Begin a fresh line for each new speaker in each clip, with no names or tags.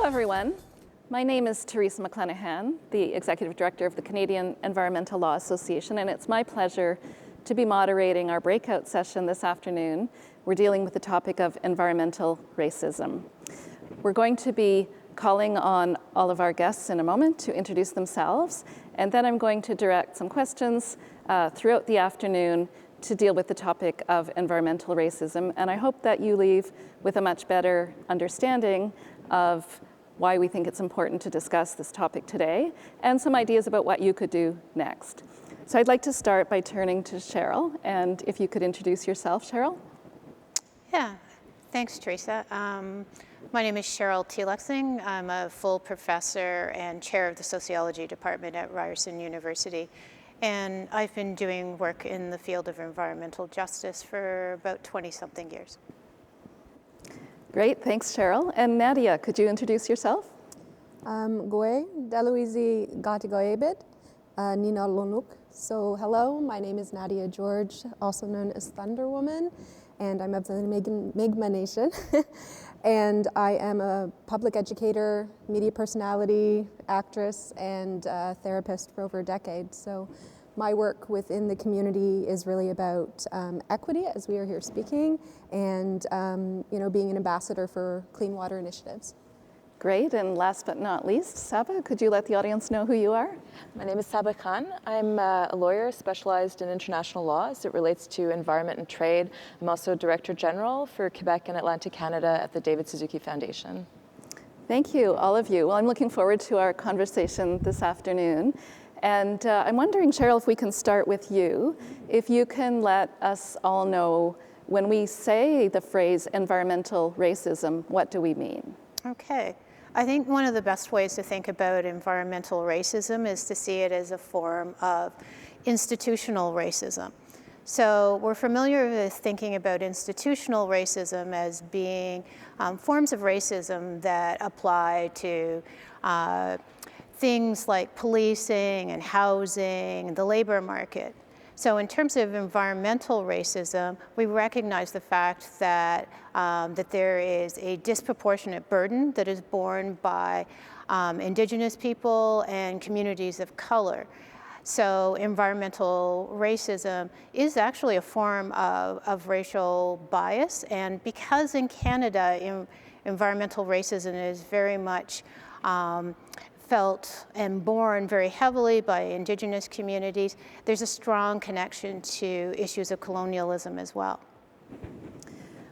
everyone. My name is Theresa McClenaghan, the Executive Director of the Canadian Environmental Law Association, and it's my pleasure to be moderating our breakout session this afternoon. We're dealing with the topic of environmental racism. We're going to be calling on all of our guests in a moment to introduce themselves, and then I'm going to direct some questions throughout the afternoon to deal with the topic of environmental racism, and I hope that you leave with a much better understanding of why we think it's important to discuss this topic today, and some ideas about what you could do next. So I'd like to start by turning to Cheryl, and if you could introduce yourself, Cheryl.
Yeah, thanks, Theresa. My name is Cheryl Teelucksingh. I'm a full professor and chair of the Sociology department at Ryerson University. And I've been doing work in the field of environmental justice for about 20-something years.
Great, thanks, Cheryl. And Nadia, could you introduce yourself?
Goe, Deluizi Gatigoebit, Nina Lonuk. So hello, my name is Nadia George, also known as Thunder Woman, and I'm of the Mi'kmaq Nation. And I am a public educator, media personality, actress, and therapist for over a decade. So my work within the community is really about equity, as we are here speaking, and being an ambassador for clean water initiatives.
Great, and last but not least, Sabaa, could you let the audience know who you are?
My name is Sabaa Khan. I'm a lawyer specialized in international law as it relates to environment and trade. I'm also Director General for Quebec and Atlantic Canada at the David Suzuki Foundation.
Thank you, all of you. Well, I'm looking forward to our conversation this afternoon. And I'm wondering, Cheryl, if we can start with you. If you can let us all know, when we say the phrase environmental racism, what do we mean?
Okay. I think one of the best ways to think about environmental racism is to see it as a form of institutional racism. So we're familiar with thinking about institutional racism as being forms of racism that apply to things like policing and housing and the labor market. So in terms of environmental racism, we recognize the fact that that there is a disproportionate burden that is borne by Indigenous people and communities of color. So environmental racism is actually a form of racial bias, and because in Canada, environmental racism is very much felt and borne very heavily by Indigenous communities, there's a strong connection to issues of colonialism as well.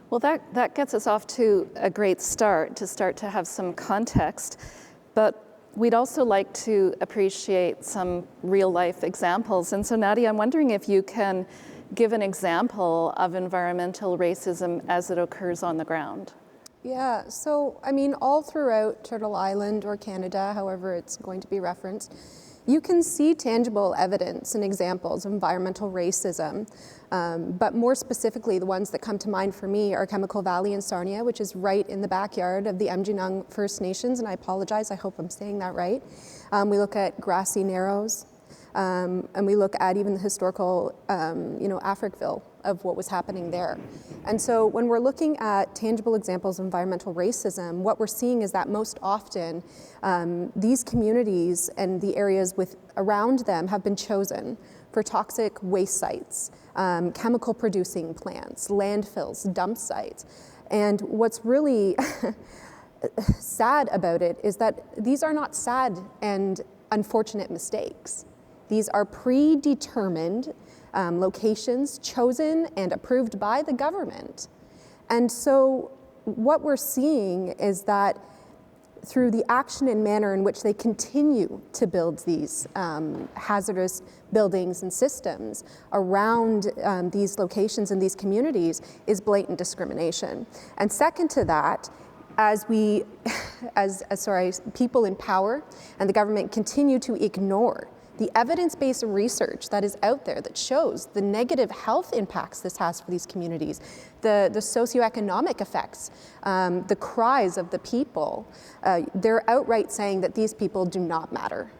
Well, that gets us off to a great start to have some context, but we'd also like to appreciate some real-life examples. And so, Nadia, I'm wondering if you can give an example of environmental racism as it occurs on the ground.
Yeah, so I mean, all throughout Turtle Island or Canada, however it's going to be referenced, you can see tangible evidence and examples of environmental racism. But more specifically, the ones that come to mind for me are Chemical Valley in Sarnia, which is right in the backyard of the Mjinang First Nations, and I apologize, I hope I'm saying that right. We look at Grassy Narrows, and we look at even the historical, Africville of what was happening there. And so when we're looking at tangible examples of environmental racism, what we're seeing is that most often these communities and the areas around them have been chosen for toxic waste sites, chemical producing plants, landfills, dump sites. And what's really sad about it is that these are not sad and unfortunate mistakes. These are predetermined locations chosen and approved by the government. And so what we're seeing is that through the action and manner in which they continue to build these hazardous buildings and systems around these locations and these communities is blatant discrimination. And second to that, as people in power and the government continue to ignore the evidence-based research that is out there that shows the negative health impacts this has for these communities, the socioeconomic effects, the cries of the people, they're outright saying that these people do not matter.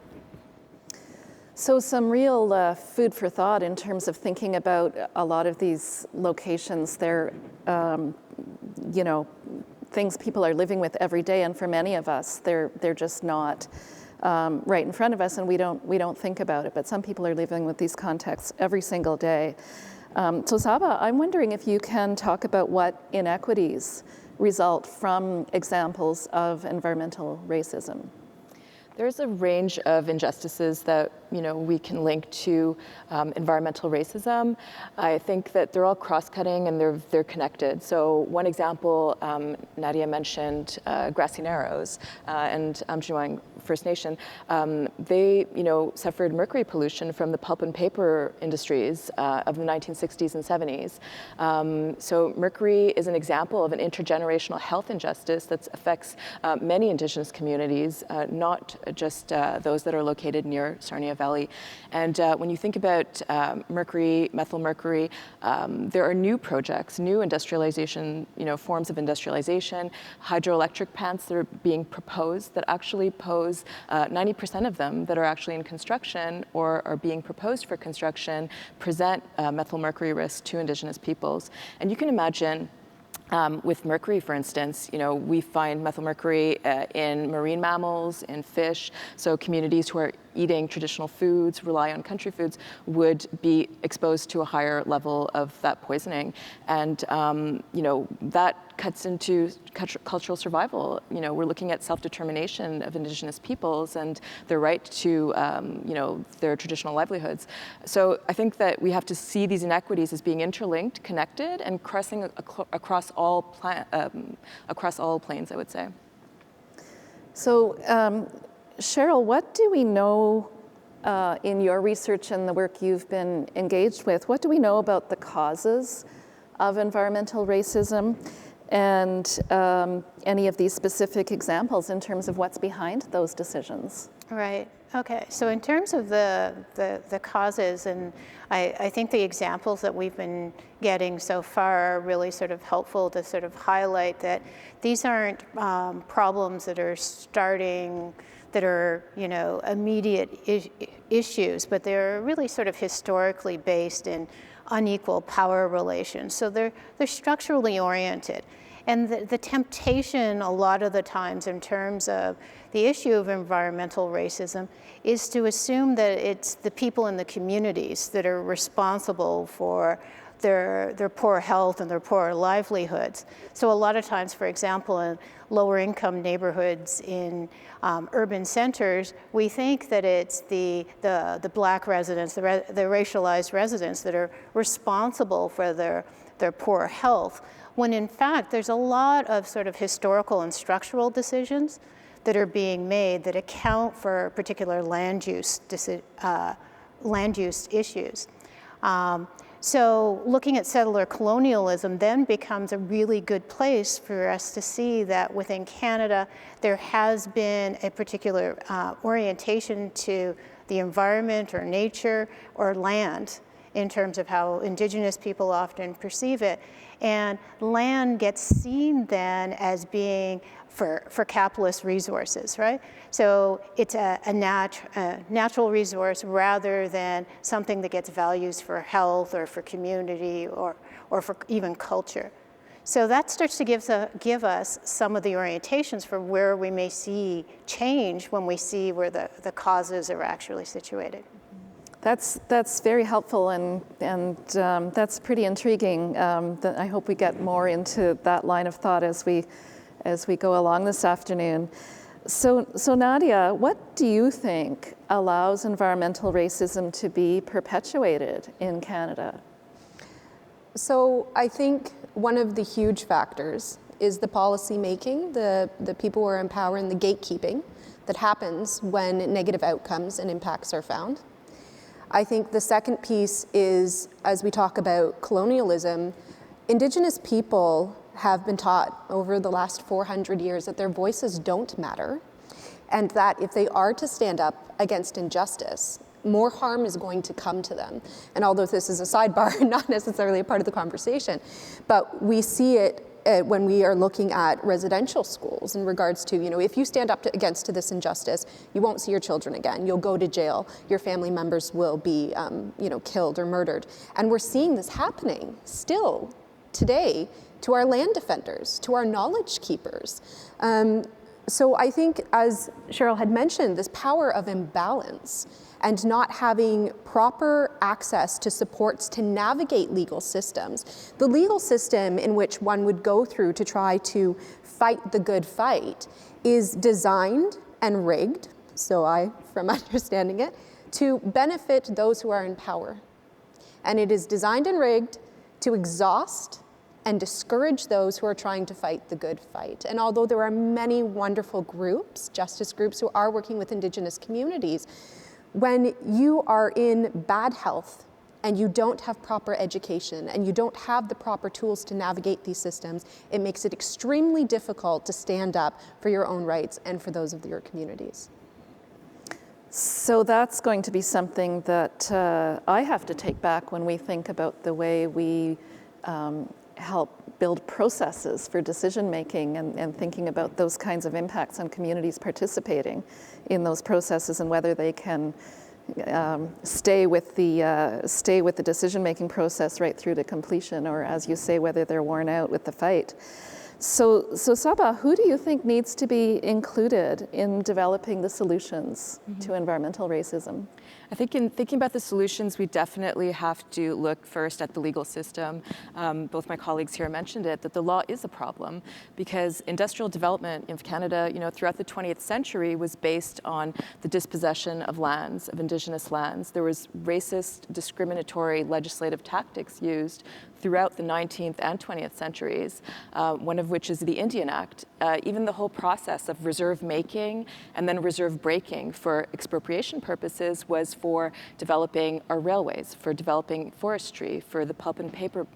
So some real food for thought in terms of thinking about a lot of these locations. They're, things people are living with every day, and for many of us, they're just not right in front of us, and we don't think about it. But some people are living with these contexts every single day. So Sabaa, I'm wondering if you can talk about what inequities result from examples of environmental racism.
There's a range of injustices that we can link to environmental racism. I think that they're all cross-cutting and they're connected. So one example, Nadia mentioned Grassy Narrows and Amjiwang First Nation. They suffered mercury pollution from the pulp and paper industries of the 1960s and 70s. So mercury is an example of an intergenerational health injustice that affects many Indigenous communities, not just those that are located near Sarnia Valley. And when you think about mercury, methyl mercury, there are new projects, new industrialization, forms of industrialization, hydroelectric plants that are being proposed that actually pose 90% of them that are actually in construction or are being proposed for construction present methyl mercury risk to Indigenous peoples. And you can imagine with mercury, for instance, we find methyl mercury in marine mammals, in fish. So communities who are eating traditional foods, rely on country foods, would be exposed to a higher level of that poisoning. And that cuts into cultural survival. We're looking at self-determination of Indigenous peoples and their right to their traditional livelihoods. So I think that we have to see these inequities as being interlinked, connected, and crossing across all planes, I would say.
So Cheryl, what do we know in your research and the work you've been engaged with, what do we know about the causes of environmental racism and any of these specific examples in terms of what's behind those decisions?
Right. Okay. So in terms of the causes, and I think the examples that we've been getting so far are really sort of helpful to sort of highlight that these aren't problems that are starting, that are immediate issues, but they're really sort of historically based in unequal power relations. So they're structurally oriented. And the temptation a lot of the times in terms of the issue of environmental racism is to assume that it's the people in the communities that are responsible for their poor health and their poor livelihoods. So a lot of times, for example, in lower income neighborhoods in urban centers, we think that it's the Black residents, the racialized residents that are responsible for their poor health, when in fact there's a lot of sort of historical and structural decisions that are being made that account for particular land use issues. So looking at settler colonialism then becomes a really good place for us to see that within Canada there has been a particular orientation to the environment or nature or land in terms of how Indigenous people often perceive it. And land gets seen then as being for capitalist resources, right? So it's a natural resource rather than something that gets values for health or for community or for even culture. So that starts to give us some of the orientations for where we may see change when we see where the causes are actually situated.
That's very helpful and that's pretty intriguing. I hope we get more into that line of thought as we go along this afternoon. So Nadia, what do you think allows environmental racism to be perpetuated in Canada?
So I think one of the huge factors is the policy making, the people who are in power and the gatekeeping that happens when negative outcomes and impacts are found. I think the second piece is, as we talk about colonialism, Indigenous people have been taught over the last 400 years that their voices don't matter, and that if they are to stand up against injustice, more harm is going to come to them. And although this is a sidebar, not necessarily a part of the conversation, but we see it when we are looking at residential schools in regards to, if you stand up against this injustice, you won't see your children again. You'll go to jail. Your family members will be, killed or murdered. And we're seeing this happening still today to our land defenders, to our knowledge keepers. So I think, as Cheryl had mentioned, this power of imbalance and not having proper access to supports to navigate legal systems. The legal system in which one would go through to try to fight the good fight is designed and rigged, from understanding it, to benefit those who are in power. And it is designed and rigged to exhaust and discourage those who are trying to fight the good fight. And although there are many wonderful groups, justice groups, who are working with Indigenous communities, when you are in bad health and you don't have proper education and you don't have the proper tools to navigate these systems, it makes it extremely difficult to stand up for your own rights and for those of your communities.
So that's going to be something that I have to take back when we think about the way we help build processes for decision making and thinking about those kinds of impacts on communities participating in those processes and whether they can stay with the decision making process right through to completion, or, as you say, whether they're worn out with the fight. So Sabaa, who do you think needs to be included in developing the solutions to environmental racism?
I think in thinking about the solutions, we definitely have to look first at the legal system. Both my colleagues here mentioned it, that the law is a problem because industrial development in Canada, throughout the 20th century was based on the dispossession of lands, of Indigenous lands. There was racist, discriminatory legislative tactics used throughout the 19th and 20th centuries, one of which is the Indian Act. Even the whole process of reserve making and then reserve breaking for expropriation purposes was for developing our railways, for developing forestry, for the pulp and paper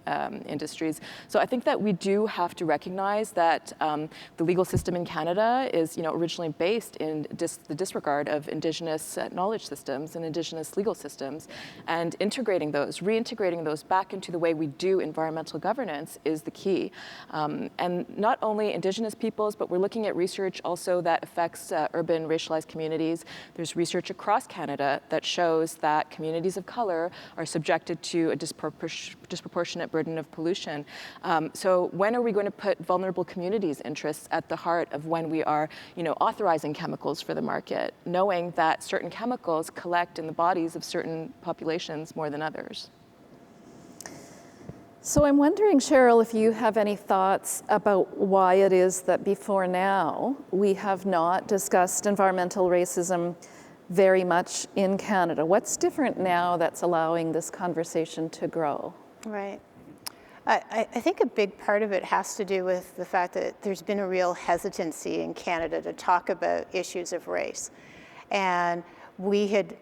industries. So I think that we do have to recognize that the legal system in Canada is originally based in the disregard of Indigenous knowledge systems and Indigenous legal systems, and reintegrating those back into the way we do environmental governance is the key. And not only Indigenous peoples, but we're looking at research also that affects urban racialized communities. There's research across Canada that shows that communities of color are subjected to a disproportionate burden of pollution. So when are we going to put vulnerable communities' interests at the heart of when we are authorizing chemicals for the market, knowing that certain chemicals collect in the bodies of certain populations more than others?
So I'm wondering, Cheryl, if you have any thoughts about why it is that before now we have not discussed environmental racism very much in Canada. What's different now that's allowing this conversation to grow?
Right. I think a big part of it has to do with the fact that there's been a real hesitancy in Canada to talk about issues of race. And we had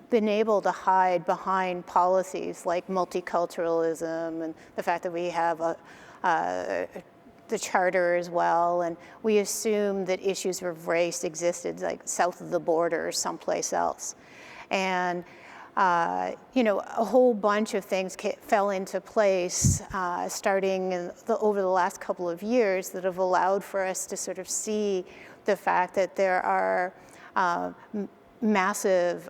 been able to hide behind policies like multiculturalism and the fact that we have the charter as well, and we assumed that issues of race existed like south of the border or someplace else. And a whole bunch of things fell into place starting over the last couple of years that have allowed for us to sort of see the fact that there are massive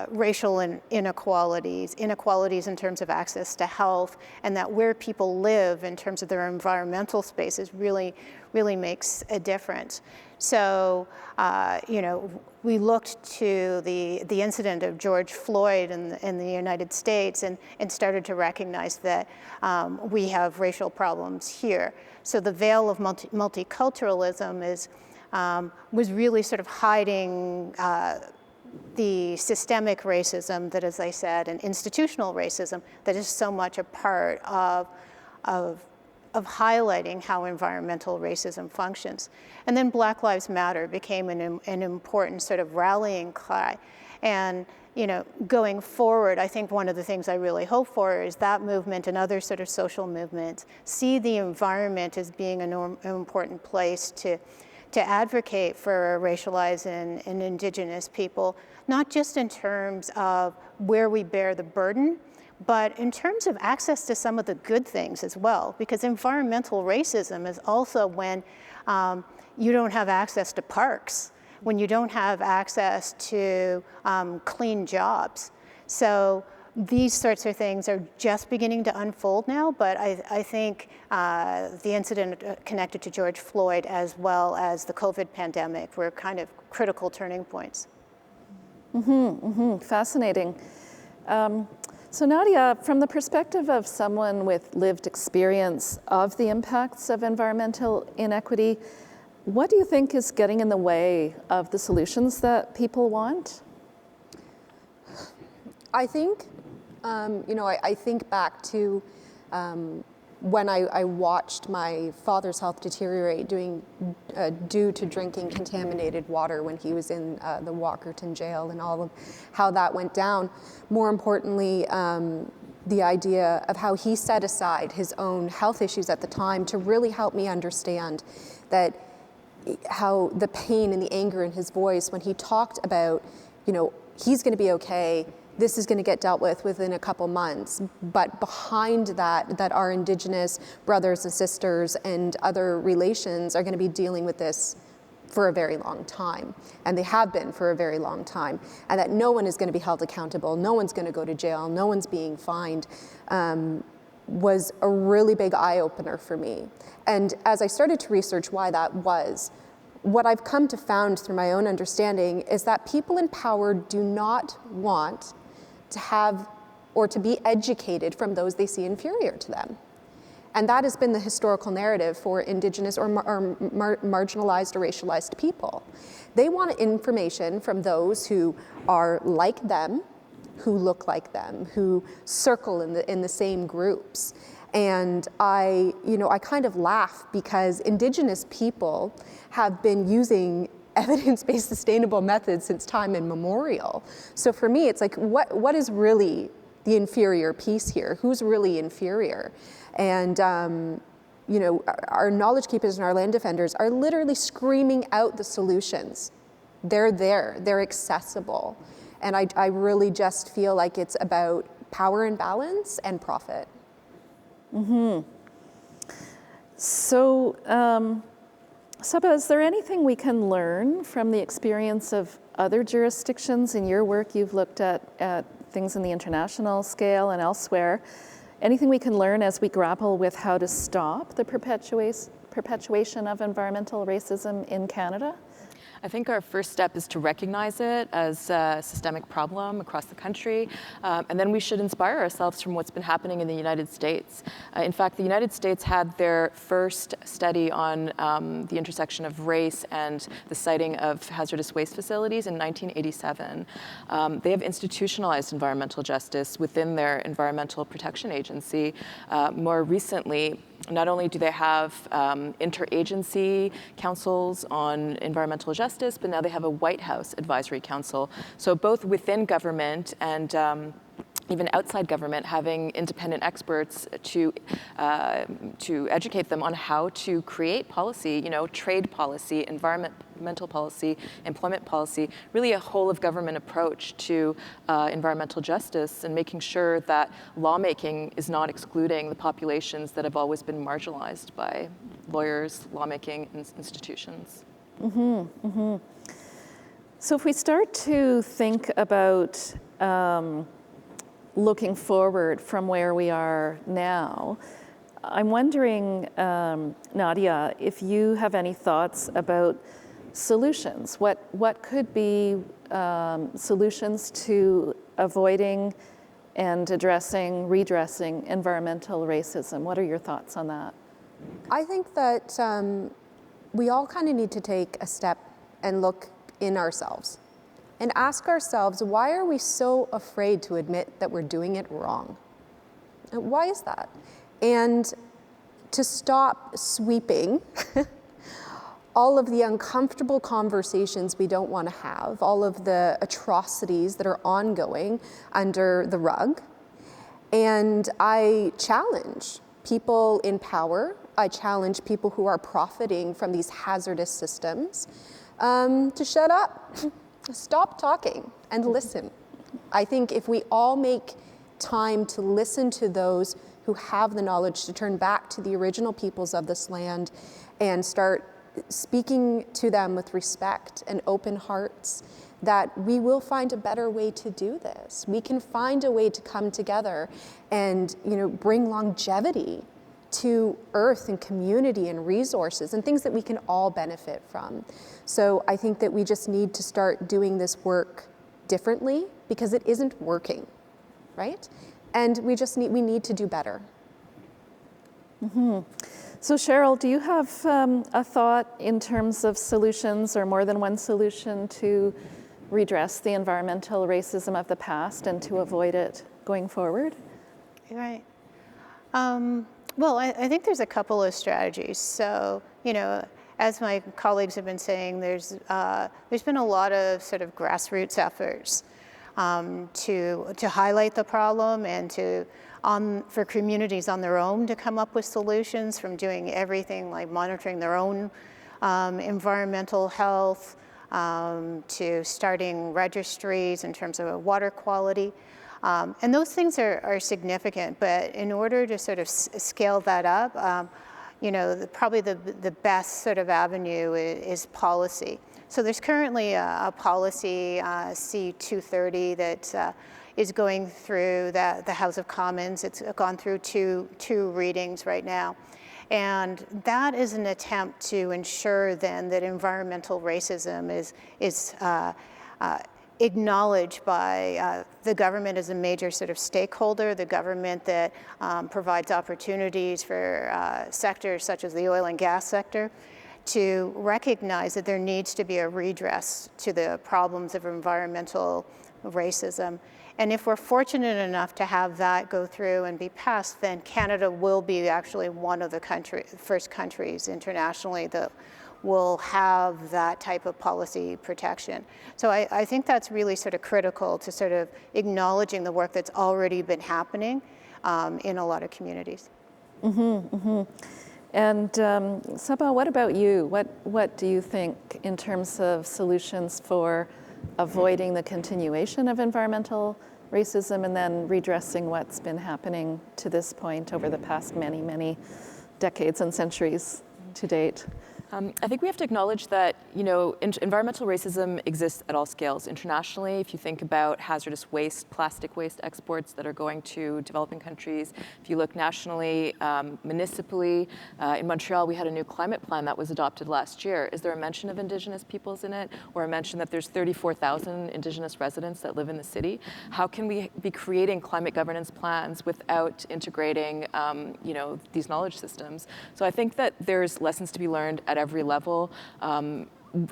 racial inequalities in terms of access to health, and that where people live in terms of their environmental spaces really makes a difference. So, we looked to the incident of George Floyd in the United States and started to recognize that we have racial problems here. So the veil of multiculturalism was really sort of hiding the systemic racism that, as I said, and institutional racism that is so much a part of highlighting how environmental racism functions. And then Black Lives Matter became an important sort of rallying cry. And going forward, I think one of the things I really hope for is that movement and other sort of social movements see the environment as being an important place to advocate for racialized and Indigenous people, not just in terms of where we bear the burden, but in terms of access to some of the good things as well. Because environmental racism is also when you don't have access to parks, when you don't have access to clean jobs. So These sorts of things are just beginning to unfold now, but I think the incident connected to George Floyd as well as the COVID pandemic were kind of critical turning points.
Fascinating. So Nadia, from the perspective of someone with lived experience of the impacts of environmental inequity, what do you think is getting in the way of the solutions that people want?
I think, I think back to when I watched my father's health deteriorate due to drinking contaminated water when he was in the Walkerton jail, and all of how that went down. More importantly, the idea of how he set aside his own health issues at the time to really help me understand that how the pain and the anger in his voice when he talked about, he's going to be okay. This is going to get dealt with within a couple months. But behind that our Indigenous brothers and sisters and other relations are going to be dealing with this for a very long time. And they have been for a very long time. And that no one is going to be held accountable. No one's going to go to jail. No one's being fined. Was a really big eye-opener for me. And as I started to research why that was, what I've come to found through my own understanding is that people in power do not want to have or to be educated from those they see inferior to them. And that has been the historical narrative for Indigenous or marginalized or racialized people. They want information from those who are like them, who look like them, who circle in the same groups. And I kind of laugh because Indigenous people have been using evidence-based sustainable methods since time immemorial. So for me, it's like, what is really the inferior piece here? Who's really inferior? And our knowledge keepers and our land defenders are literally screaming out the solutions. They're there, they're accessible. And I really just feel like it's about power and balance and profit.
So, Sabaa, is there anything we can learn from the experience of other jurisdictions? In your work, you've looked at things in the international scale and elsewhere. Anything we can learn as we grapple with how to stop the perpetuation of environmental racism in Canada?
I think our first step is to recognize it as a systemic problem across the country, and then we should inspire ourselves from what's been happening in the United States. In fact, the United States had their first study on the intersection of race and the siting of hazardous waste facilities in 1987. They have institutionalized environmental justice within their Environmental Protection Agency. More recently, not only do they have interagency councils on environmental justice, but now they have a White House Advisory Council. So both within government and even outside government, having independent experts to educate them on how to create policy, trade policy, environmental policy, employment policy, really a whole of government approach to environmental justice and making sure that lawmaking is not excluding the populations that have always been marginalized by lawyers, lawmaking institutions.
So if we start to think about looking forward from where we are now, I'm wondering, Nadia, if you have any thoughts about solutions. What could be solutions to avoiding and redressing environmental racism? What are your thoughts on that?
I think that we all kind of need to take a step and look in ourselves and ask ourselves, why are we so afraid to admit that we're doing it wrong? Why is that? And to stop sweeping all of the uncomfortable conversations we don't want to have, all of the atrocities that are ongoing under the rug. And I challenge people in power, I challenge people who are profiting from these hazardous systems to shut up. Stop talking and listen. I think if we all make time to listen to those who have the knowledge, to turn back to the original peoples of this land and start speaking to them with respect and open hearts, that we will find a better way to do this. We can find a way to come together and, bring longevity to earth and community and resources and things that we can all benefit from. So I think that we just need to start doing this work differently because it isn't working, right? And we need to do better.
Mm-hmm. So Cheryl, do you have a thought in terms of solutions or more than one solution to redress the environmental racism of the past and to avoid it going forward?
Right. Well, I think there's a couple of strategies. So, as my colleagues have been saying, there's been a lot of sort of grassroots efforts to highlight the problem and for communities on their own to come up with solutions, from doing everything like monitoring their own environmental health to starting registries in terms of water quality. And those things are significant, but in order to sort of scale that up, probably the best sort of avenue is policy. So there's currently a policy, C-230, that is going through the House of Commons. It's gone through two readings right now. And that is an attempt to ensure then that environmental racism is acknowledged by the government as a major sort of stakeholder, the government that provides opportunities for sectors such as the oil and gas sector, to recognize that there needs to be a redress to the problems of environmental racism. And if we're fortunate enough to have that go through and be passed, then Canada will be actually one of the first countries internationally that will have that type of policy protection. So I think that's really sort of critical to sort of acknowledging the work that's already been happening in a lot of communities.
Mm-hmm, mm-hmm. And Sabaa, what about you? What do you think in terms of solutions for avoiding the continuation of environmental racism and then redressing what's been happening to this point over the past many, many decades and centuries to date?
I think we have to acknowledge that, environmental racism exists at all scales. Internationally, if you think about hazardous waste, plastic waste exports that are going to developing countries, if you look nationally, municipally, in Montreal, we had a new climate plan that was adopted last year. Is there a mention of Indigenous peoples in it, or a mention that there's 34,000 Indigenous residents that live in the city? How can we be creating climate governance plans without integrating, these knowledge systems? So I think that there's lessons to be learned at every level.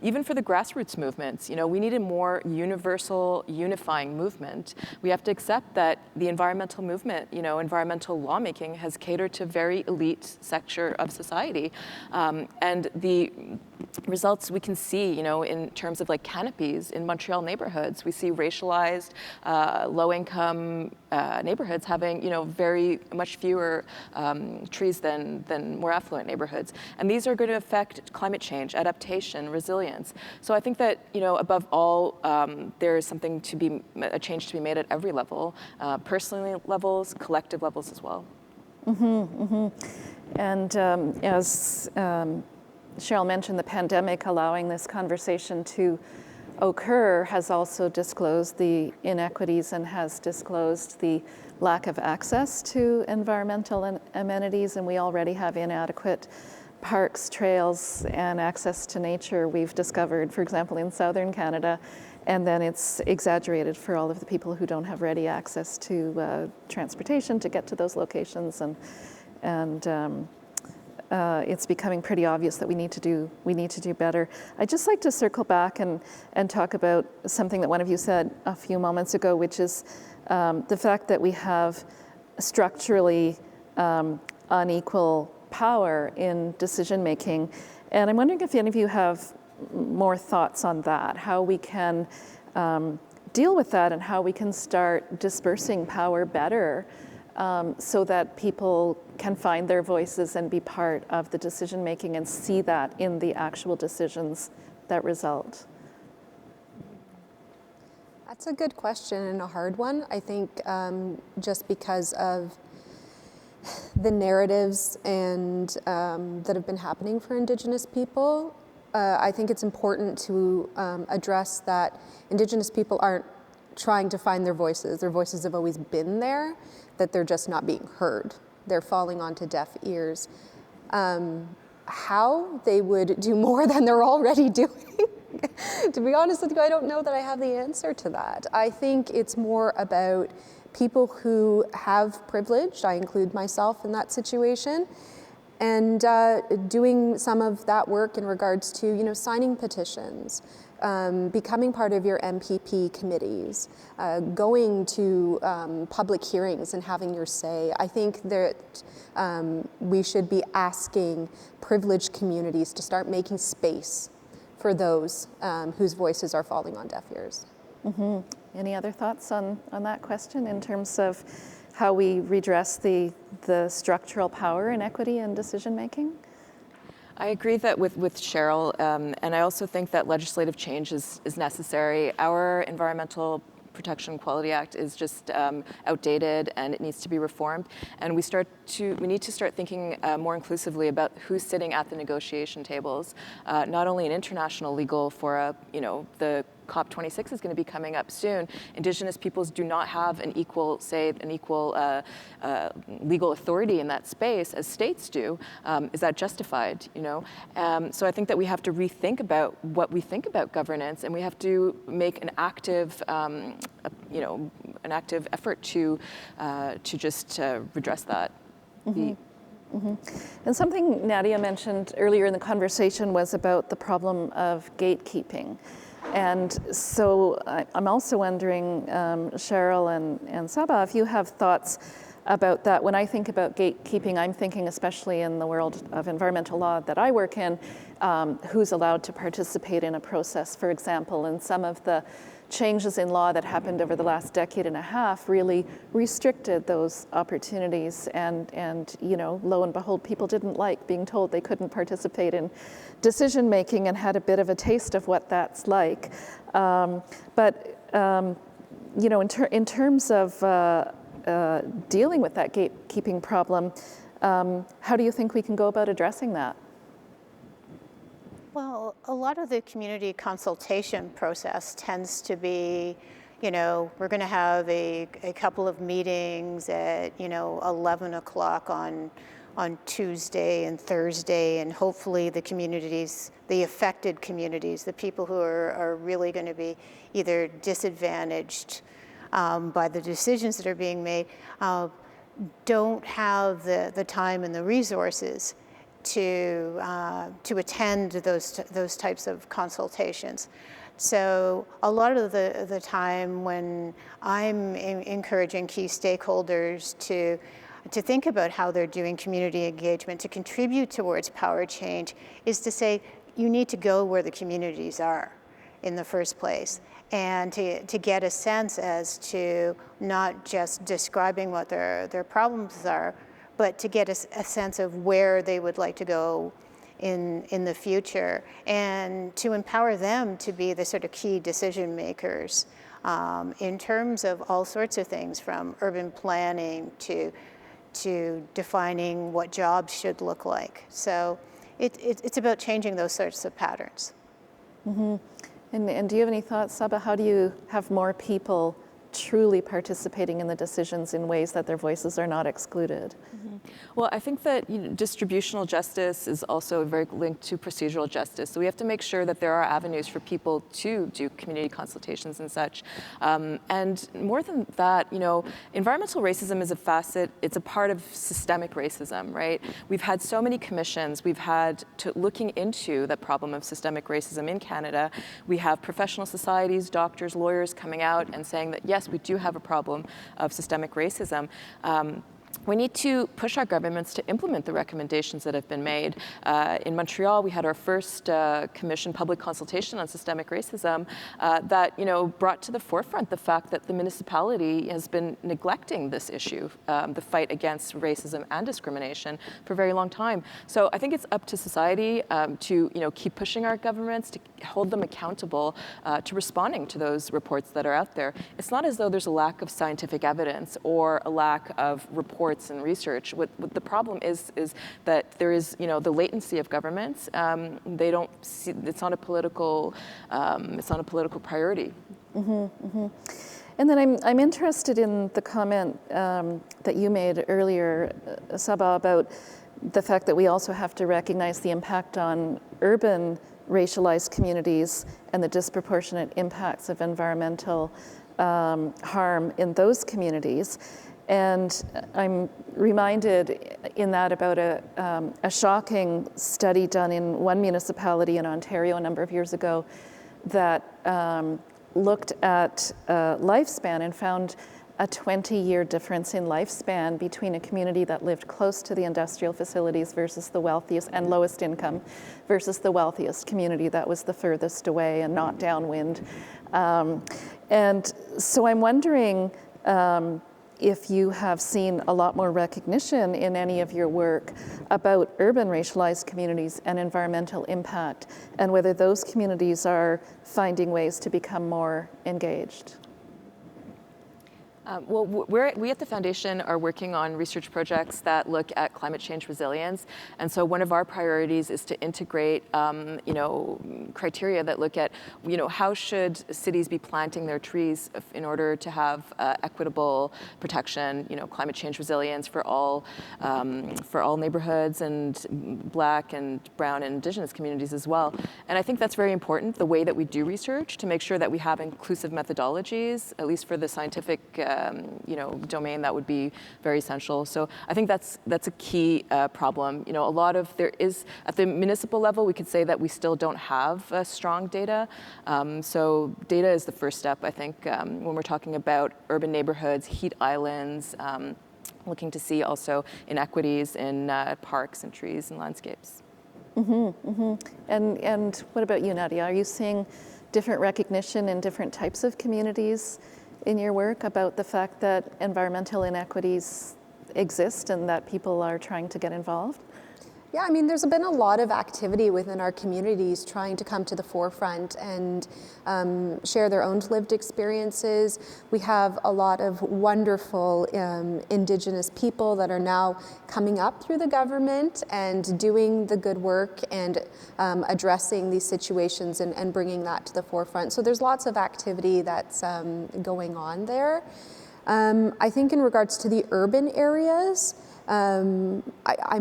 Even for the grassroots movements, we need a more universal, unifying movement. We have to accept that the environmental movement, environmental lawmaking has catered to very elite sector of society. And the results we can see, in terms of like canopies in Montreal neighborhoods, we see racialized, low-income neighborhoods having, very much fewer trees than more affluent neighborhoods. And these are going to affect climate change, adaptation, resilience. So I think that, above all, there is a change to be made at every level, personal levels, collective levels as well.
Mm-hmm, mm-hmm. And as Cheryl mentioned, the pandemic allowing this conversation to occur has also disclosed the inequities and has disclosed the lack of access to environmental amenities, and we already have inadequate parks, trails, and access to nature we've discovered, for example, in southern Canada, and then it's exaggerated for all of the people who don't have ready access to transportation to get to those locations, and it's becoming pretty obvious that we need to do better. I'd just like to circle back and talk about something that one of you said a few moments ago, which is the fact that we have structurally unequal power in decision making. And I'm wondering if any of you have more thoughts on that, how we can deal with that and how we can start dispersing power better so that people can find their voices and be part of the decision making and see that in the actual decisions that result.
That's a good question and a hard one. I think just because of the narratives and that have been happening for Indigenous people, I think it's important to address that Indigenous people aren't trying to find their voices. Their voices have always been there, that they're just not being heard. They're falling onto deaf ears. How they would do more than they're already doing, to be honest with you, I don't know that I have the answer to that. I think it's more about people who have privilege, I include myself in that situation, and doing some of that work in regards to, signing petitions, becoming part of your MPP committees, going to public hearings and having your say. I think that we should be asking privileged communities to start making space for those whose voices are falling on deaf ears.
Mm-hmm. Any other thoughts on that question in terms of how we redress the structural power inequity in decision making?
I agree that with Cheryl, and I also think that legislative change is necessary. Our Environmental Protection Quality Act is just outdated and it needs to be reformed. And we need to start thinking more inclusively about who's sitting at the negotiation tables, not only in international legal fora, the COP26 is going to be coming up soon. Indigenous peoples do not have an equal legal authority in that space as states do. Is that justified? So I think that we have to rethink about what we think about governance, and we have to make an active, effort to just redress that.
Mm-hmm. Mm-hmm. And something Nadia mentioned earlier in the conversation was about the problem of gatekeeping. And so I'm also wondering, Cheryl and Sabaa, if you have thoughts about that. When I think about gatekeeping, I'm thinking especially in the world of environmental law that I work in, who's allowed to participate in a process, for example, and some of the changes in law that happened over the last decade and a half really restricted those opportunities, and lo and behold, people didn't like being told they couldn't participate in decision making and had a bit of a taste of what that's like. In terms of dealing with that gatekeeping problem, how do you think we can go about addressing that?
Well, a lot of the community consultation process tends to be, we're going to have a couple of meetings at, 11 o'clock on Tuesday and Thursday, and hopefully the communities, the affected communities, the people who are really going to be either disadvantaged by the decisions that are being made, don't have the time and the resources to attend those types of consultations. So a lot of the time when I'm encouraging key stakeholders to think about how they're doing community engagement to contribute towards power change is to say, you need to go where the communities are in the first place, and to get a sense as to not just describing what their problems are, but to get a sense of where they would like to go in the future, and to empower them to be the sort of key decision makers in terms of all sorts of things, from urban planning to defining what jobs should look like. So it's about changing those sorts of patterns.
Mm-hmm. And do you have any thoughts, Sabaa? How do you have more people truly participating in the decisions in ways that their voices are not excluded?
Mm-hmm. Well, I think that distributional justice is also very linked to procedural justice. So we have to make sure that there are avenues for people to do community consultations and such. And more than that, environmental racism is a facet, it's a part of systemic racism, right? We've had so many commissions, we've had looking into the problem of systemic racism in Canada. We have professional societies, doctors, lawyers coming out and saying that, yes, we do have a problem of systemic racism. We need to push our governments to implement the recommendations that have been made. In Montreal, we had our first commission public consultation on systemic racism that brought to the forefront the fact that the municipality has been neglecting this issue, the fight against racism and discrimination, for a very long time. So I think it's up to society to keep pushing our governments, to hold them accountable to responding to those reports that are out there. It's not as though there's a lack of scientific evidence or a lack of reports reports and research. What the problem is that there is, the latency of governments. They don't see, it's not a political priority.
And then I'm interested in the comment that you made earlier, Sabaa, about the fact that we also have to recognize the impact on urban racialized communities and the disproportionate impacts of environmental harm in those communities. And I'm reminded in that about a shocking study done in one municipality in Ontario a number of years ago that looked at lifespan and found a 20-year difference in lifespan between a community that lived close to the industrial facilities versus the wealthiest and lowest income versus the wealthiest community that was the furthest away and not downwind. And so I'm wondering if you have seen a lot more recognition in any of your work about urban racialized communities and environmental impact, and whether those communities are finding ways to become more engaged.
Well, we at the Foundation are working on research projects that look at climate change resilience. And so one of our priorities is to integrate, criteria that look at, how should cities be planting their trees in order to have equitable protection, climate change resilience for all neighborhoods and Black and Brown and Indigenous communities as well. And I think that's very important, the way that we do research, to make sure that we have inclusive methodologies, at least for the scientific domain. That would be very essential. So I think that's a key problem. There is, at the municipal level, we could say that we still don't have strong data. So data is the first step, I think, when we're talking about urban neighborhoods, heat islands, looking to see also inequities in parks and trees and landscapes.
And what about you, Nadia? Are you seeing different recognition in different types of communities in your work about the fact that environmental inequities exist and that people are trying to get involved?
Yeah, there's been a lot of activity within our communities trying to come to the forefront and share their own lived experiences. We have a lot of wonderful Indigenous people that are now coming up through the government and doing the good work and addressing these situations and bringing that to the forefront. So there's lots of activity that's going on there. I think in regards to the urban areas, I'm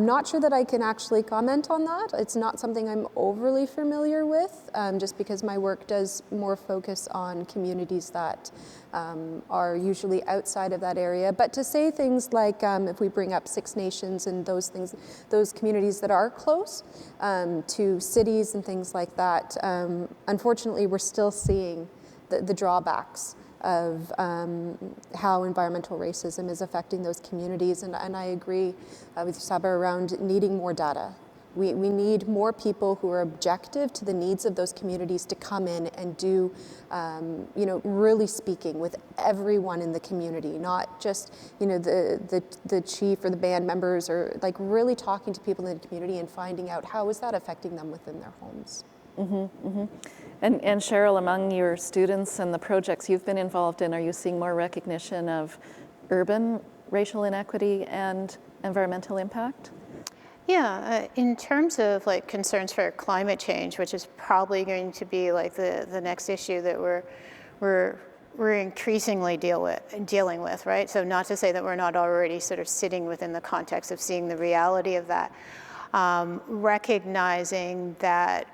not sure that I can actually comment on that. It's not something I'm overly familiar with, just because my work does more focus on communities that are usually outside of that area. But to say things like, if we bring up Six Nations and those things, those communities that are close to cities and things like that, unfortunately, we're still seeing the drawbacks of how environmental racism is affecting those communities. And I agree with Sabaa around needing more data. We need more people who are objective to the needs of those communities to come in and do, really speaking with everyone in the community, not just, the chief or the band members, or like really talking to people in the community and finding out how is that affecting them within their homes.
And Cheryl, among your students and the projects you've been involved in, are you seeing more recognition of urban racial inequity and environmental impact?
Yeah, in terms of concerns for climate change, which is probably going to be the next issue that we're increasingly dealing with, right? So not to say that we're not already sort of sitting within the context of seeing the reality of that, recognizing that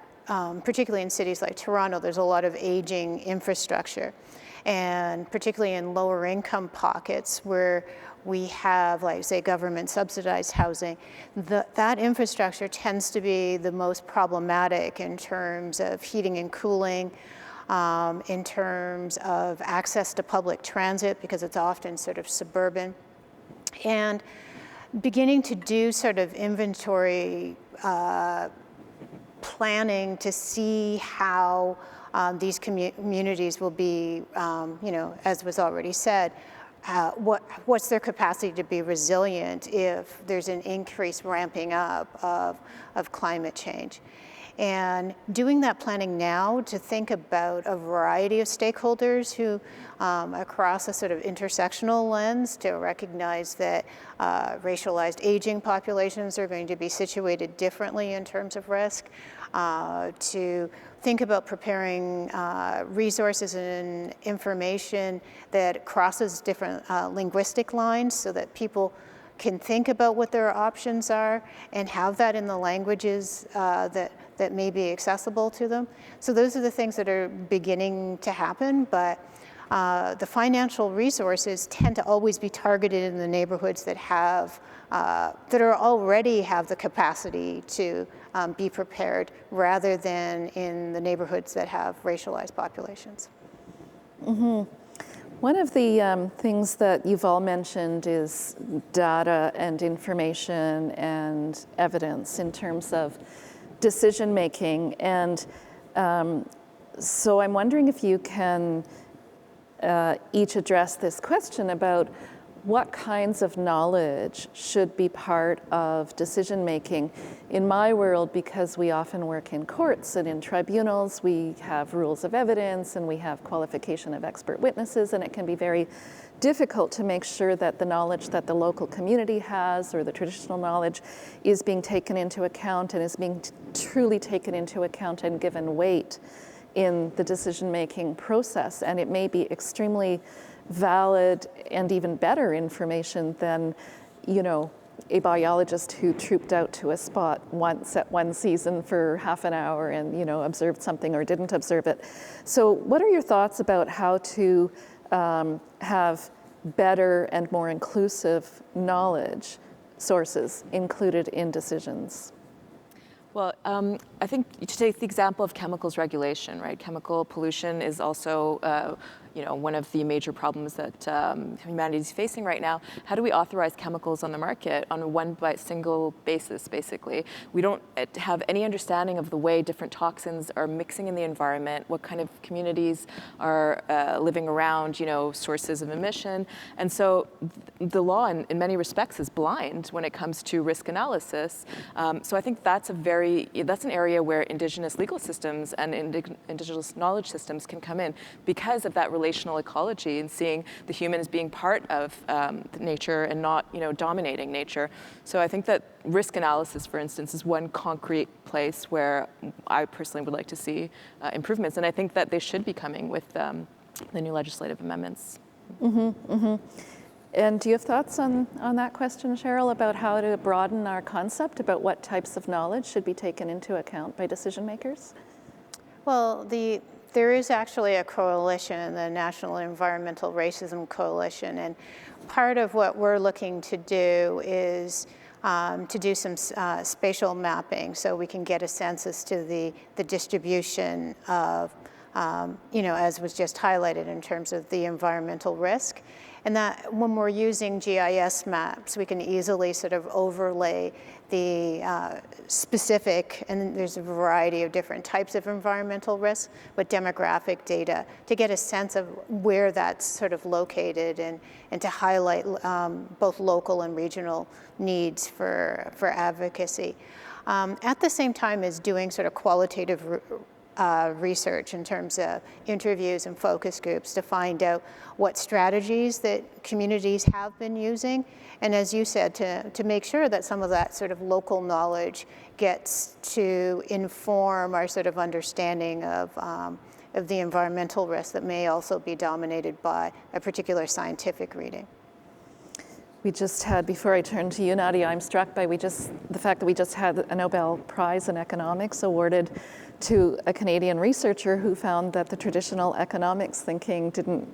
particularly in cities like Toronto, there's a lot of aging infrastructure, and particularly in lower income pockets where we have, say, government subsidized housing, that infrastructure tends to be the most problematic in terms of heating and cooling, in terms of access to public transit, because it's often sort of suburban. And beginning to do sort of inventory planning to see how these communities will be, as was already said, what's their capacity to be resilient if there's an increased ramping up of climate change. And doing that planning now to think about a variety of stakeholders who, across a sort of intersectional lens, to recognize that racialized aging populations are going to be situated differently in terms of risk, to think about preparing resources and information that crosses different linguistic lines so that people can think about what their options are and have that in the languages that may be accessible to them. So those are the things that are beginning to happen, but the financial resources tend to always be targeted in the neighborhoods that already have the capacity to be prepared, rather than in the neighborhoods that have racialized populations.
Mm-hmm. One of the things that you've all mentioned is data and information and evidence in terms of decision making. And so I'm wondering if you can each address this question about what kinds of knowledge should be part of decision making. In my world, because we often work in courts and in tribunals, we have rules of evidence and we have qualification of expert witnesses, and it can be very difficult to make sure that the knowledge that the local community has or the traditional knowledge is being taken into account and is being truly taken into account and given weight in the decision-making process. And it may be extremely valid and even better information than, a biologist who trooped out to a spot once at one season for half an hour and, observed something or didn't observe it. So what are your thoughts about how to have better and more inclusive knowledge sources included in decisions?
Well, I think to take the example of chemicals regulation, right? Chemical pollution is also one of the major problems that humanity is facing right now. How do we authorize chemicals on the market on a single basis, basically? We don't have any understanding of the way different toxins are mixing in the environment, what kind of communities are living around, sources of emission. And so the law in many respects is blind when it comes to risk analysis. So I think that's an area where Indigenous legal systems and Indigenous knowledge systems can come in because of that relational ecology and seeing the human as being part of nature and not, dominating nature. So I think that risk analysis, for instance, is one concrete place where I personally would like to see improvements, and I think that they should be coming with the new legislative amendments.
Mm-hmm, mm-hmm. And do you have thoughts on that question, Cheryl, about how to broaden our concept about what types of knowledge should be taken into account by decision makers?
Well, there is actually a coalition, the National Environmental Racism Coalition, and part of what we're looking to do is to do some spatial mapping so we can get a sense as to the distribution of, as was just highlighted in terms of the environmental risk. And that when we're using GIS maps, we can easily sort of overlay the specific, and there's a variety of different types of environmental risks, but demographic data to get a sense of where that's sort of located and to highlight both local and regional needs for advocacy. At the same time as doing sort of qualitative research in terms of interviews and focus groups to find out what strategies that communities have been using, and as you said, to make sure that some of that sort of local knowledge gets to inform our sort of understanding of the environmental risks that may also be dominated by a particular scientific reading.
We just had, before I turn to you, Nadia, I'm struck by the fact that we just had a Nobel Prize in Economics awarded to a Canadian researcher who found that the traditional economics thinking didn't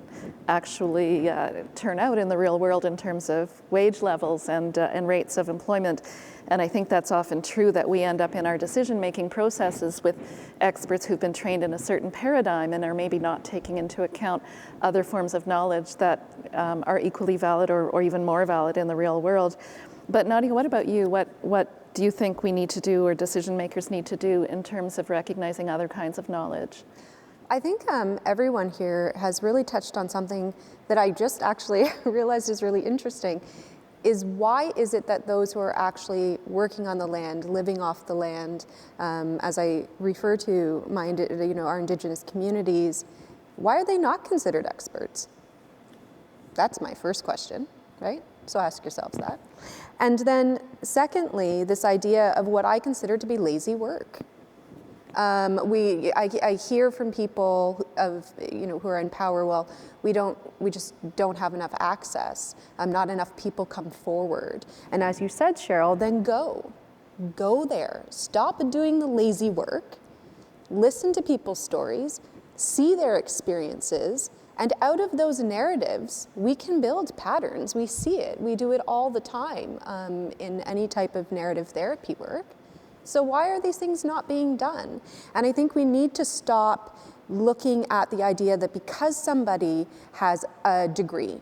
actually turn out in the real world in terms of wage levels and rates of employment. And I think that's often true, that we end up in our decision-making processes with experts who've been trained in a certain paradigm and are maybe not taking into account other forms of knowledge that are equally valid or even more valid in the real world. But Nadia, what about you? What do you think we need to do, or decision makers need to do, in terms of recognizing other kinds of knowledge?
I think everyone here has really touched on something that I just actually realized is really interesting. is why is it that those who are actually working on the land, living off the land, as I refer to our Indigenous communities, why are they not considered experts? That's my first question, right? So ask yourselves that. And then secondly, this idea of what I consider to be lazy work. I hear from people who are in power, well, we just don't have enough access. Not enough people come forward. And as you said, Cheryl, then go there. Stop doing the lazy work. Listen to people's stories, see their experiences, and out of those narratives, we can build patterns. We see it. We do it all the time in any type of narrative therapy work. So why are these things not being done? And I think we need to stop looking at the idea that because somebody has a degree,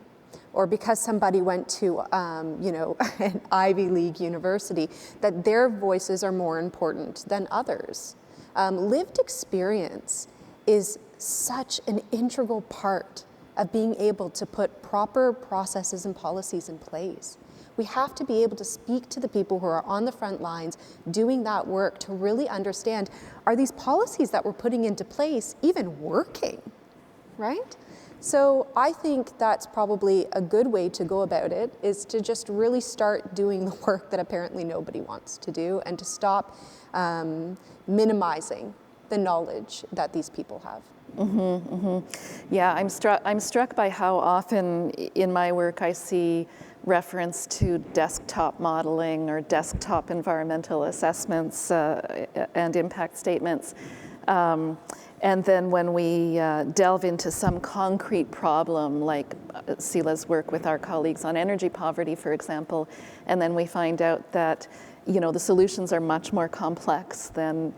or because somebody went to an Ivy League university, that their voices are more important than others. Lived experience is such an integral part of being able to put proper processes and policies in place. We have to be able to speak to the people who are on the front lines doing that work to really understand, are these policies that we're putting into place even working, right? So I think that's probably a good way to go about it, is to just really start doing the work that apparently nobody wants to do, and to stop minimizing the knowledge that these people have.
Yeah, I'm struck by how often in my work I see reference to desktop modeling or desktop environmental assessments and impact statements. And then when we delve into some concrete problem, like Sela's work with our colleagues on energy poverty, for example, and then we find out that the solutions are much more complex than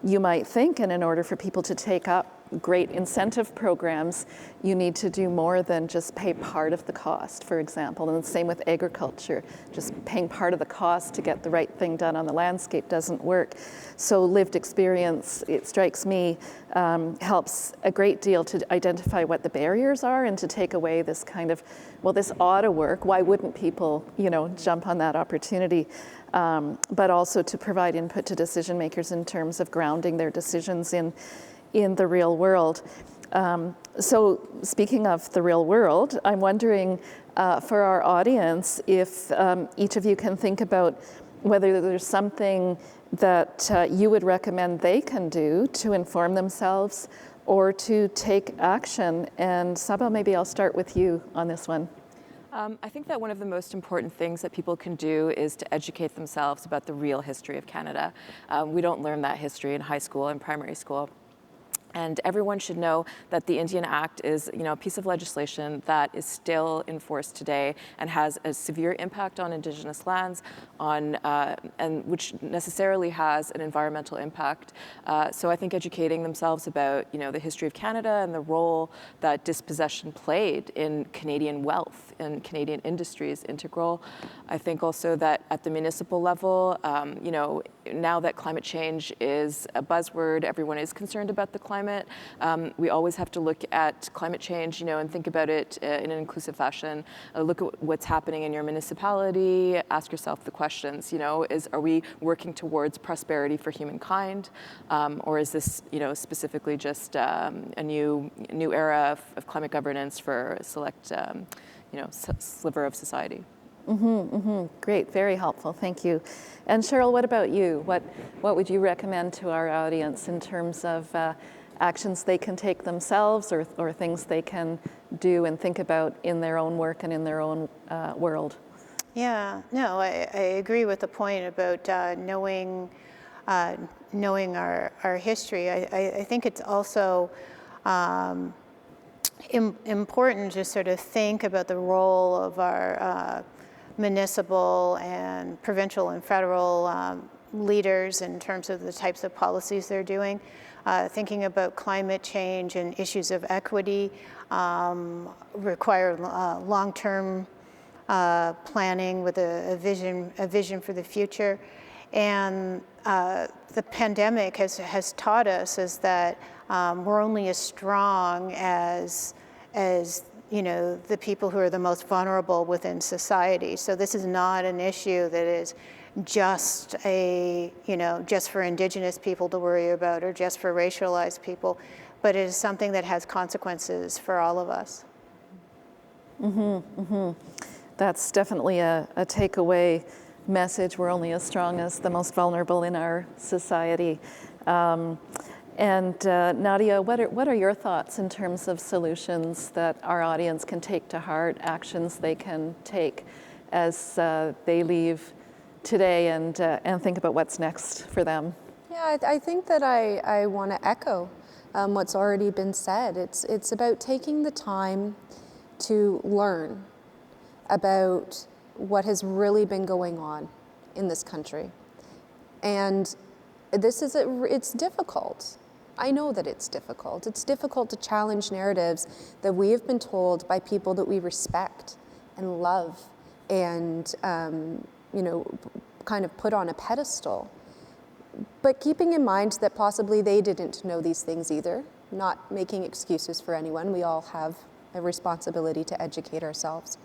you might think, and in order for people to take up great incentive programs, you need to do more than just pay part of the cost, for example. And the same with agriculture. Just paying part of the cost to get the right thing done on the landscape doesn't work. So lived experience, it strikes me, helps a great deal to identify what the barriers are and to take away this kind of, well, this ought to work. Why wouldn't people, jump on that opportunity? But also to provide input to decision makers in terms of grounding their decisions in the real world. So speaking of the real world, I'm wondering for our audience if each of you can think about whether there's something that you would recommend they can do to inform themselves or to take action. And Sabaa, maybe I'll start with you on this one.
I think that one of the most important things that people can do is to educate themselves about the real history of Canada. We don't learn that history in high school and primary school. And everyone should know that the Indian Act is, a piece of legislation that is still in force today and has a severe impact on Indigenous lands, and which necessarily has an environmental impact. So I think educating themselves about, the history of Canada and the role that dispossession played in Canadian wealth and Canadian industry is integral. I think also that at the municipal level, now that climate change is a buzzword, everyone is concerned about the climate. We always have to look at climate change, and think about it in an inclusive fashion. Look at what's happening in your municipality. Ask yourself the questions. Are we working towards prosperity for humankind, or is this, specifically just a new era of climate governance for a select, sliver of society?
Great, very helpful, thank you. And Cheryl, what about you? What would you recommend to our audience in terms of actions they can take themselves or things they can do and think about in their own work and in their own world?
Yeah, no, I agree with the point about knowing our history. I think it's also important to sort of think about the role of our municipal and provincial and federal leaders in terms of the types of policies they're doing. Thinking about climate change and issues of equity require long-term planning with a vision for the future. And the pandemic has taught us is that we're only as strong as the people who are the most vulnerable within society. So this is not an issue that is just just for Indigenous people to worry about or just for racialized people, but it is something that has consequences for all of us.
That's definitely a takeaway message. We're only as strong as the most vulnerable in our society. Nadia, what are your thoughts in terms of solutions that our audience can take to heart, actions they can take as they leave today and think about what's next for them?
Yeah, I think that I want to echo what's already been said. It's about taking the time to learn about what has really been going on in this country. And it's difficult. I know that it's difficult. It's difficult to challenge narratives that we have been told by people that we respect and love and, kind of put on a pedestal. But keeping in mind that possibly they didn't know these things either, not making excuses for anyone. We all have a responsibility to educate ourselves.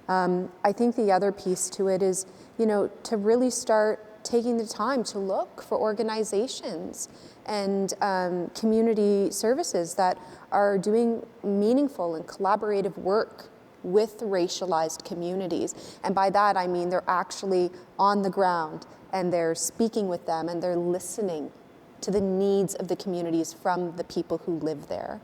I think the other piece to it is, to really start taking the time to look for organizations and community services that are doing meaningful and collaborative work with racialized communities. And by that, I mean they're actually on the ground and they're speaking with them and they're listening to the needs of the communities from the people who live there.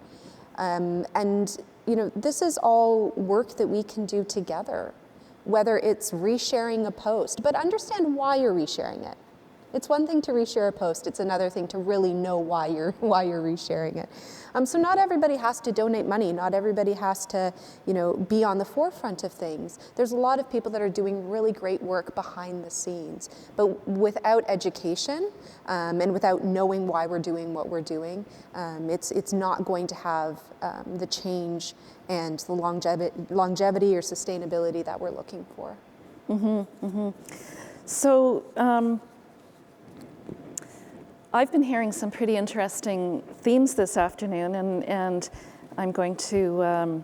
This is all work that we can do together, whether it's resharing a post, but understand why you're resharing it. It's one thing to reshare a post, it's another thing to really know why you're resharing it. So not everybody has to donate money, not everybody has to, be on the forefront of things. There's a lot of people that are doing really great work behind the scenes, but without education and without knowing why we're doing what we're doing, it's not going to have the change and the longevity or sustainability that we're looking for.
So I've been hearing some pretty interesting themes this afternoon, and I'm going to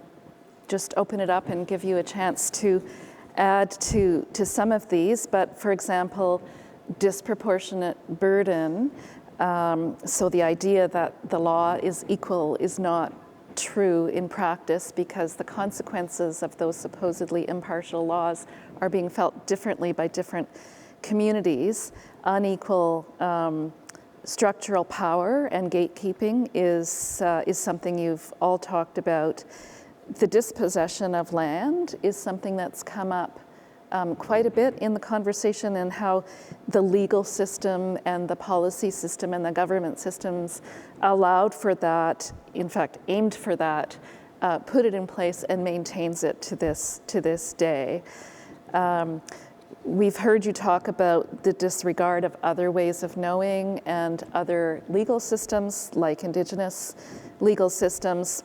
just open it up and give you a chance to add to some of these. But for example, disproportionate burden. So the idea that the law is equal is not true in practice because the consequences of those supposedly impartial laws are being felt differently by different communities. Unequal structural power and gatekeeping is something you've all talked about. The dispossession of land is something that's come up quite a bit in the conversation, and how the legal system and the policy system and the government systems allowed for that, in fact aimed for that, put it in place and maintains it to this day. We've heard you talk about the disregard of other ways of knowing and other legal systems like Indigenous legal systems,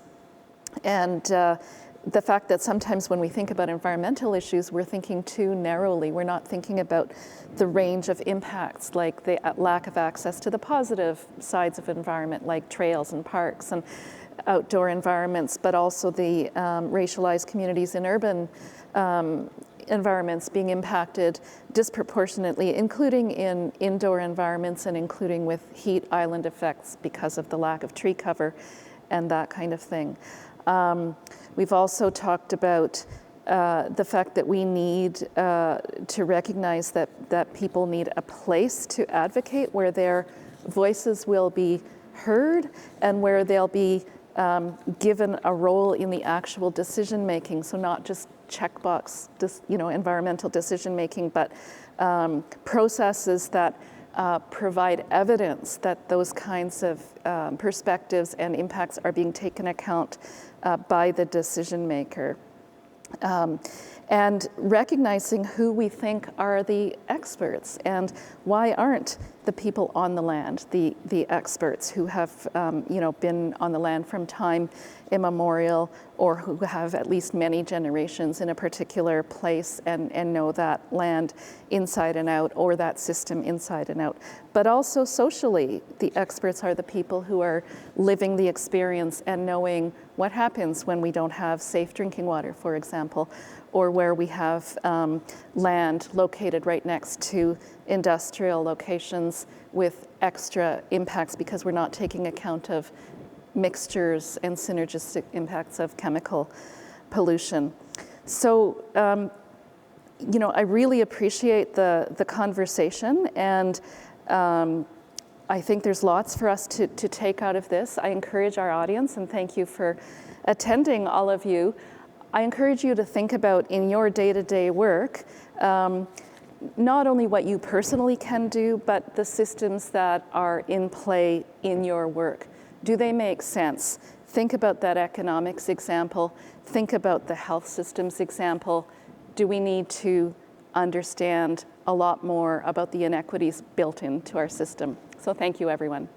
and the fact that sometimes when we think about environmental issues, we're thinking too narrowly. We're not thinking about the range of impacts, like the lack of access to the positive sides of environment, like trails and parks and outdoor environments, but also the racialized communities in urban environments being impacted disproportionately, including in indoor environments and including with heat island effects because of the lack of tree cover and that kind of thing. We've also talked about the fact that we need to recognize that people need a place to advocate where their voices will be heard and where they'll be given a role in the actual decision making. So not just checkbox, environmental decision making, but processes that provide evidence that those kinds of perspectives and impacts are being taken account by the decision maker. And recognizing who we think are the experts and why aren't the people on the land the experts who have been on the land from time immemorial, or who have at least many generations in a particular place and know that land inside and out, or that system inside and out. But also socially, the experts are the people who are living the experience and knowing What happens when we don't have safe drinking water, for example, or where we have land located right next to industrial locations with extra impacts because we're not taking account of mixtures and synergistic impacts of chemical pollution. So, you know, I really appreciate the conversation, and I think there's lots for us to take out of this. I encourage our audience, and thank you for attending, all of you. I encourage you to think about in your day-to-day work, not only what you personally can do, but the systems that are in play in your work. Do they make sense? Think about that economics example. Think about the health systems example. Do we need to understand a lot more about the inequities built into our system? So thank you, everyone.